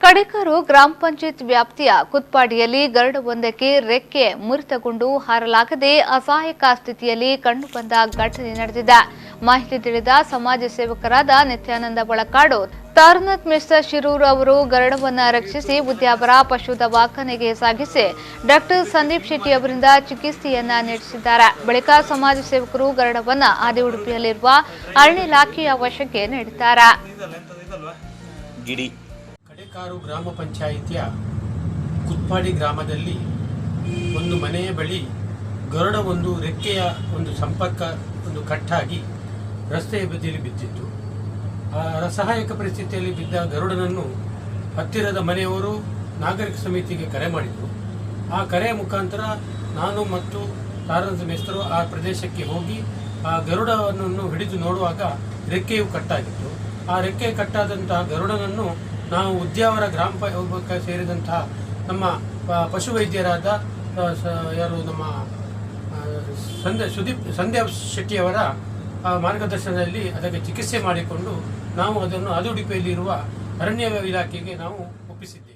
ಕಡೇಕಾರು ಗ್ರಾಮ ಪಂಚಾಯತ್ ವ್ಯಾಪ್ತಿಯ ಕುತ್ಪಾಡಿಯಲ್ಲಿ ಗರುಡವೊಂದಕ್ಕೆ ರೆಕ್ಕೆ ಮುರಿತಗೊಂಡು ಹಾರಲಾಗದೆ ಅಸಹಾಯಕ ಸ್ಥಿತಿಯಲ್ಲಿ ಕಂಡುಬಂದ ಘಟನೆ ನಡೆದಿದೆ. ಮಾಹಿತಿ ತಿಳಿದ ಸಮಾಜ ಸೇವಕರಾದ ನಿತ್ಯಾನಂದ ಬಳಕಾಡು, ತಾರನಾಥ್ ಮಿಶ್ರ ಶಿರೂರು ಅವರು ಗರುಡವನ್ನ ರಕ್ಷಿಸಿ ಉದ್ಯಾವರ ಪಶು ದವಾಖಾನೆಗೆ ಸಾಗಿಸಿ ಡಾಕ್ಟರ್ ಸಂದೀಪ್ ಶೆಟ್ಟಿ ಅವರಿಂದ ಚಿಕಿತ್ಸೆಯನ್ನ ನಡೆಸಿದ್ದಾರೆ. ಬಳಿಕ ಸಮಾಜ ಸೇವಕರು ಗರುಡವನ್ನ ಆದಿಉಡುಪಿಯಲ್ಲಿರುವ ಅರಣ್ಯ ಇಲಾಖೆಯ ವಶಕ್ಕೆ ನೀಡಿದ್ದಾರೆ. ಕಡೇಕಾರು ಗ್ರಾಮ ಪಂಚಾಯಿತಿಯ ಕುತ್ಪಾಡಿ ಗ್ರಾಮದಲ್ಲಿ ಒಂದು ಮನೆಯ ಬಳಿ ಗರುಡ ಒಂದು ರೆಕ್ಕೆಯ ಒಂದು ಸಂಪರ್ಕ ಒಂದು ಕಟ್ಟಾಗಿ ರಸ್ತೆಯ ಬದಿಯಲ್ಲಿ ಬಿದ್ದಿತ್ತು. ಆ ಅಸಹಾಯಕ ಪರಿಸ್ಥಿತಿಯಲ್ಲಿ ಬಿದ್ದ ಗರುಡನನ್ನು ಹತ್ತಿರದ ಮನೆಯವರು ನಾಗರಿಕ ಸಮಿತಿಗೆ ಕರೆ ಮಾಡಿದರು. ಆ ಕರೆಯ ಮುಖಾಂತರ ನಾನು ಮತ್ತು ತಾರನಾಥ್ ಮೇಸ್ತರು ಆ ಪ್ರದೇಶಕ್ಕೆ ಹೋಗಿ ಆ ಗರುಡವನ್ನು ಹಿಡಿದು ನೋಡುವಾಗ ರೆಕ್ಕೆಯು ಕಟ್ಟಾಗಿತ್ತು. ಆ ರೆಕ್ಕೆ ಕಟ್ಟಾದಂತಹ ಗರುಡನನ್ನು ನಾವು ಉದ್ಯಾವರ ಗ್ರಾಮ ಪಂಚಾಯತ್ ಸೇರಿದಂತಹ ನಮ್ಮ ಪಶುವೈದ್ಯರಾದ ಯಾರು ನಮ್ಮ ಸಂದೀಪ್ ಶೆಟ್ಟಿಯವರ ಮಾರ್ಗದರ್ಶನದಲ್ಲಿ ಅದಕ್ಕೆ ಚಿಕಿತ್ಸೆ ಮಾಡಿಕೊಂಡು ನಾವು ಅದನ್ನು ಆದಿಉಡುಪಿಯಲ್ಲಿರುವ ಅರಣ್ಯ ಇಲಾಖೆಗೆ ನಾವು ಒಪ್ಪಿಸಿದ್ದೇವೆ.